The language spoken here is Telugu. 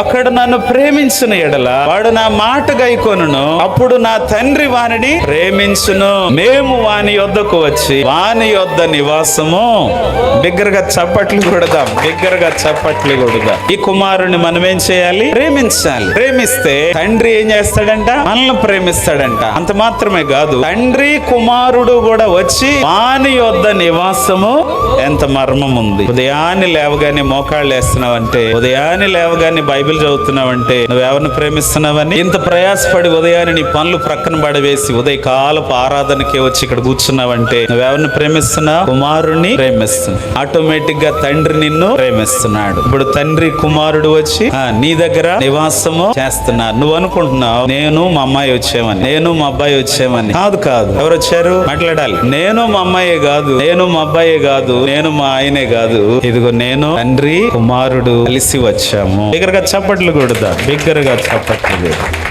ఒకడు నన్ను ప్రేమించిన ఎడల వాడు నా మాట గైకొనును, అప్పుడు నా తండ్రి వానిని ప్రేమించును, మేము వాని యొద్దకు వచ్చి వాని యొద్ద నివాసము. బిగ్గరగా చప్పట్లు కొడదాం, బిగ్గరగా చప్పట్లు కొడదాం. ఈ కుమారుని మనం ఏం చేయాలి? ప్రేమించాలి. ప్రేమిస్తే తండ్రి ఏం చేస్తాడంట? మనల్ని ప్రేమిస్తాడంట. అంత మాత్రమే కాదు, తండ్రి కుమారుడు కూడా వచ్చి వాని యొద్ద నివాసము. ఎంత మర్మం ఉంది! ఉదయాన్నే లేవగానే మోకాళ్ళు వేస్తున్నావంటే, ఉదయాన్నే లేవగానే బైబిల్ చదువుతున్నావంటే నువ్వెవరిని ప్రేమిస్తున్నావని? ఇంత ప్రయాసపడి ఉదయాన్నే నీ పనులు ప్రక్కన పడవేసి ఉదయకాలపు ఆరాధనకే వచ్చి ఇక్కడ కూర్చున్నావంటే నువ్వెవరిని ప్రేమిస్తున్నావు? కుమారుణ్ణి ప్రేమిస్తున్నావు. ఆటోమేటిక్ గా తండ్రి నిన్ను ప్రేమిస్తున్నాడు. ఇప్పుడు తండ్రి కుమారుడు వచ్చి నీ దగ్గర నివాసము చేస్తున్నారు. నువ్వు అనుకుంటున్నావు నేను మా అమ్మాయి వచ్చామని, నేను మా అబ్బాయి వచ్చామని. కాదు కాదు. ఎవరు వచ్చారు? మాట్లాడాలి. నేను మా అమ్మాయే కాదు, నేను మా అబ్బాయే కాదు, నేను మా ఆయనే కాదు. ఇదిగో నేను తండ్రి కుమారుడు కలిసి వచ్చాము. బిగ్గరగా చప్పట్లు కొడదా, బిగ్గరగా చప్పట్లు కొడదా.